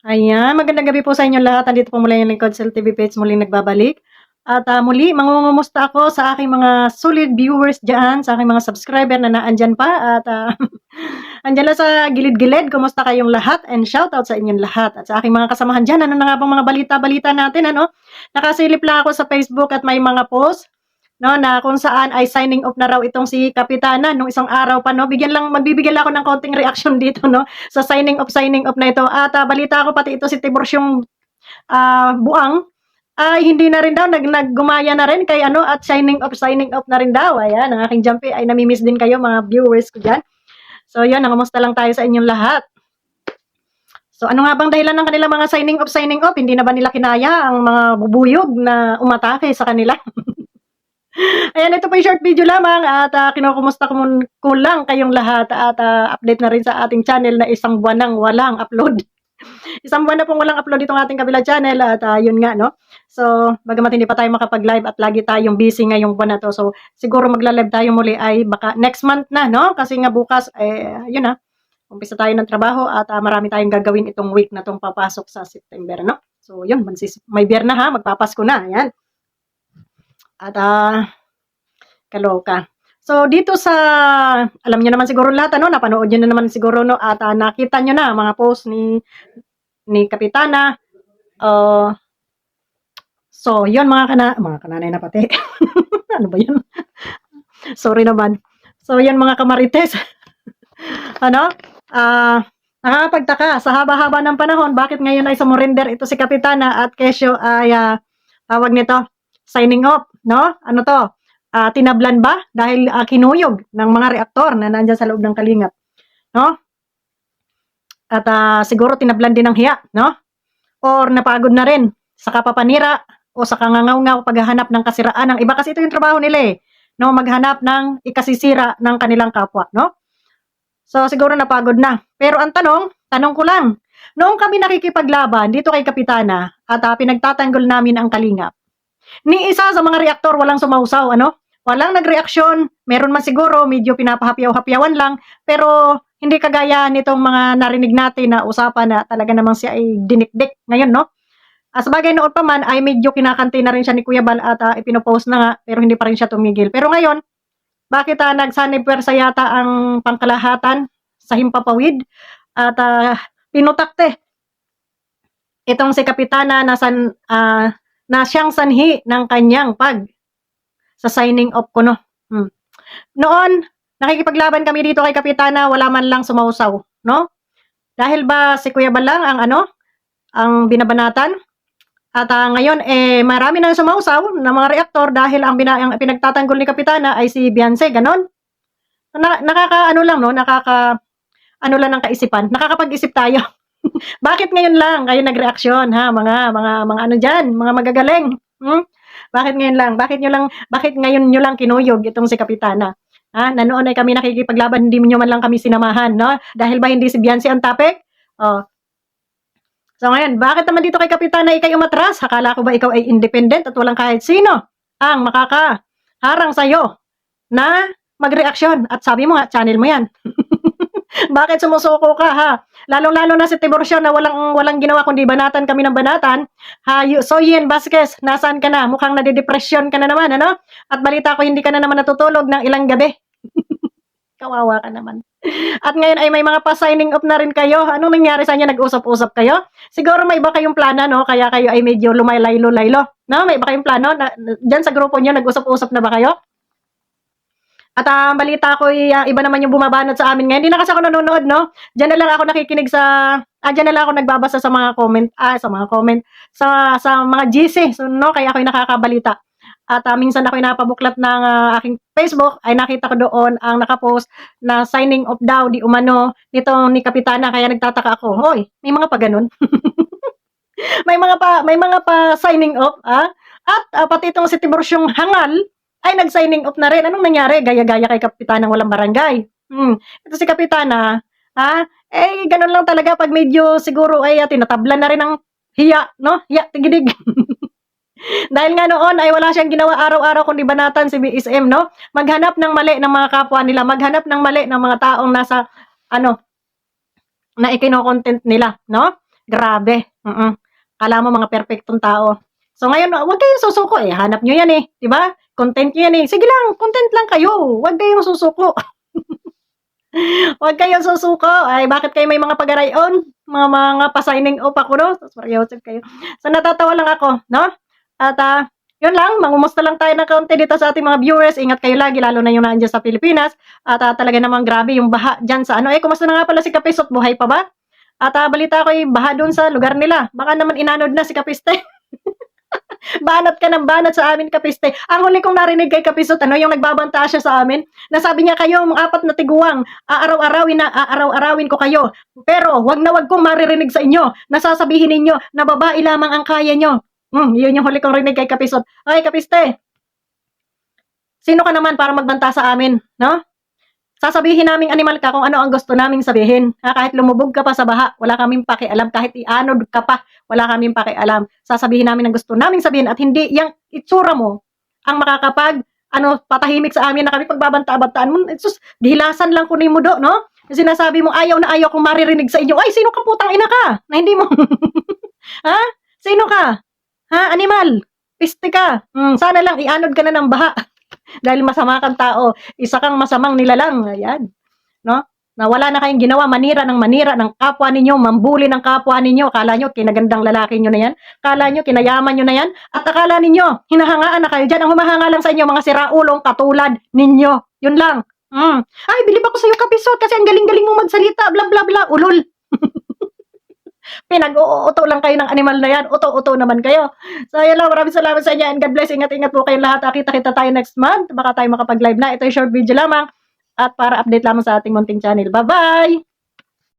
Ayan, magandang gabi po sa inyong lahat. Andito po muli yung Lingkod Cell TV page muling nagbabalik. At muli, mangungumusta ako sa aking mga solid viewers dyan, sa aking mga subscriber na naandyan pa. At andyan lang sa gilid-gilid, kumusta kayong lahat? And shoutout sa inyong lahat. At sa aking mga kasamahan dyan, ano na nga bang mga balita-balita natin, ano? Nakasilip lang ako sa Facebook at may mga post, no, na kung saan ay signing off na raw itong si Kapitana nung isang araw pa, no. Magbibigyan lang ako ng konting reaction dito, no, sa signing off na ito. At balita ko pati ito si Tibursyong Buang ay hindi na rin daw naggumaya na rin kay ano at signing off na rin daw. Ayan, ang aking Jumpy ay nami-miss din kayo mga viewers ko diyan. So, yan, nangumusta lang tayo sa inyong lahat. So, ano nga bang dahilan ng kanilang mga signing off? Hindi na ba nila kinaya ang mga bubuyog na umatake sa kanila? Ayan, ito po yung short video lamang at kinukumusta ko lang kayong lahat at update na rin sa ating channel na isang buwan nang walang upload. Isang buwan na pong walang upload itong ating kabila channel at yun nga, no? So, bagamat hindi pa tayo makapag-live at lagi tayong busy ngayong buwan na to. So, siguro magla-live tayo muli ay baka next month na, no? Kasi nga bukas, yun na, umpisa tayo ng trabaho at marami tayong gagawin itong week na itong papasok sa September, no? So, yun, may biyerna ha, magpapasko na, ayan. At kaloka. So, dito sa, alam niyo naman siguro lahat, ano, napanood niyo na naman siguro, no, at nakita niyo na mga post ni Kapitana. So, yun mga kananay na pati. Ano ba yun? Sorry naman. So, yun mga kamarites. Ano? Nakakapagtaka, sa haba-haba ng panahon, bakit ngayon ay sumurrender ito si Kapitana at kesyo ay, tawag nito, signing off, no? Ano to? Tinablan ba? Dahil kinuyog ng mga reaktor na nandyan sa loob ng Kalingap, no? At siguro tinablan din ng hiya, no? Or napagod na rin sa kapapanira o sa kangangaw-ngaw paghahanap ng kasiraan ng iba. Kasi ito yung trabaho nila no? Maghanap ng ikasisira ng kanilang kapwa, no? So, siguro napagod na. Pero ang tanong ko lang, noong kami nakikipaglaban dito kay Kapitana at pinagtatanggol namin ang Kalingap, ni isa sa mga reaktor walang sumausaw, ano? Walang nagreaksyon, meron man siguro, medyo pinapahapyaw-hapyawan lang, pero hindi kagaya nitong mga narinig natin na usapan na talaga namang siya ay dinikdik ngayon, no? Sabagay noon pa man ay medyo kinakanti na rin siya ni Kuya Bal at ipinopost na nga, pero hindi pa rin siya tumigil. Pero ngayon, bakit nagsanib pwersa yata ang pangkalahatan sa himpapawid at pinutakte itong si Kapitana na siyang sanhi ng kanyang sa signing off ko, no? Noon, nakikipaglaban kami dito kay Kapitana, wala man lang sumausaw, no? Dahil ba si Kuya Bal lang ang binabanatan? At ngayon, marami nang sumausaw ng mga reaktor dahil ang pinagtatanggol ni Kapitana ay si Beyonce, ganon. Nakakaano lang, no? Ano lang ng kaisipan. Nakakapag-isip tayo. Bakit ngayon lang kayo nagreaksyon, ha? Mga ano dyan, mga magagaling. Bakit ngayon lang? Bakit ngayon nyo lang kinuyog itong si Kapitana? Ha? Na noon ay kami nakikipaglaban, hindi nyo man lang kami sinamahan, no? Dahil ba hindi si Beyonce ang topic? Oh. So ngayon, bakit naman dito kay Kapitana ikay umatras? Akala ko ba ikaw ay independent at walang kahit sino ang makakaharang sa'yo na magreaksyon? At sabi mo nga, channel mo yan. Bakit sumusuko ka, ha? Lalong-lalo na si Tiburcio na walang ginawa kundi banatan kami ng banatan. So Yen Vasquez, nasaan ka na? Mukhang nadidepresyon ka na naman, ano? At balita ko hindi ka na naman natutulog ng ilang gabi. Kawawa ka naman. At ngayon ay may mga pa-signing off na rin kayo. Anong nangyari sa inyo? Nag-usap-usap kayo? Siguro may iba kayong plano, no? Kaya kayo ay medyo lumaylo-laylo. No? May iba kayong plano? Diyan sa grupo nyo, nag-usap-usap na ba kayo? At balita ko, iba naman yung bumabanat sa amin ngayon. Hindi na kasi ako nanonood, no? Diyan na lang ako nakikinig diyan na lang ako nagbabasa sa mga comment, sa mga GC. So, no? Kaya ako yung nakakabalita. At minsan ako napabuklat ng aking Facebook, ay nakita ko doon ang nakapost na signing off daw di umano nito ni Kapitana, kaya nagtataka ako, hoy, may mga pa ganun. may mga pa signing off, at pati itong si Tiburcyong Hangal ay nag-signing off na rin. Anong nangyari? Gaya-gaya kay Kapitanang walang barangay. Ito si Kapitana, ganun lang talaga pag medyo siguro ay tinatablan na rin ng hiya, no? Hiya, tigidig. Dahil nga noon ay wala siyang ginawa araw-araw kundi banatan si BSM, no? Maghanap ng mali ng mga kapwa nila, maghanap ng mali ng mga taong nasa na ikino-content nila, no? Grabe. Kala mo mga perpektong tao. So ngayon, huwag kayong susuko eh. Hanap nyo yan eh. Diba? Content nyo yan eh. Sige lang, content lang kayo. Huwag kayong susuko. Huwag kayong susuko. Ay, bakit kayo may mga pagarayon? Mga pa-signing off ako, no? Tapos kayo. So, natatawa lang ako, no? At, yun lang, mangumusta lang tayo ng kaunti dito sa ating mga viewers. Ingat kayo lagi, lalo na yung nandiyan sa Pilipinas. At, talaga namang grabe yung baha dyan sa ano. Kumusta na nga pala si Kapisot? Buhay pa ba? At, balita ko yung baha dun sa lugar nila. Baka naman inanod na si Kapiste. Banat ka ng banat sa amin, Kapiste. Ang huli kong narinig kay Kapisot, ano, yung nagbabanta siya sa amin, nasabi niya kayo, mga 4 na tiguang, aaraw-arawin ko kayo. Pero, wag na wag kong maririnig sa inyo, nasasabihin ninyo na babae lamang ang kaya nyo. Yun yung huli kong rinig kay Kapisot. Ay, Kapiste, sino ka naman para magbanta sa amin, no? Sasabihin naming animal ka kung ano ang gusto naming sabihin. Kahit lumubog ka pa sa baha, wala kaming pakialam. Kahit ianod ka pa, wala kaming pakialam. Sasabihin namin ang gusto naming sabihin at hindi yung itsura mo ang makakapag patahimik sa amin na kami pagbabanta-bantaan mo. Sus, gilasan lang kunin mo do, no? Sinasabi mo ayaw na ayaw kung maririnig sa inyo. Ay, sino kang putang ina ka? Na hindi mo. Ha? Sino ka? Ha, animal? Piste ka. Sana lang ianod ka na ng baha. Dahil masama kang tao, isa kang masamang nilalang. Ayan. No? Na wala na kayong ginawa, manira ng kapwa ninyo, mambuli ng kapwa ninyo. Akala nyo, kinagandang lalaki nyo na yan. Akala nyo, kinayaman nyo na yan. At akala ninyo, hinahangaan na kayo dyan. Ang humahanga lang sa inyo, mga siraulong katulad ninyo. Yun lang. Ay, bilib ako sa'yo, Kapisot, kasi ang galing-galing mo magsalita, bla bla bla, ulol. Pinag-uuto lang kayo ng animal na yan. Uto-uto naman kayo. So, yun lang. Maraming salamat sa inyo and God bless. Ingat-ingat po kayong lahat. Kita-kita tayo next month. Baka tayo makapag-live na. Ito yung short video lamang at para update lamang sa ating munting channel. Bye-bye!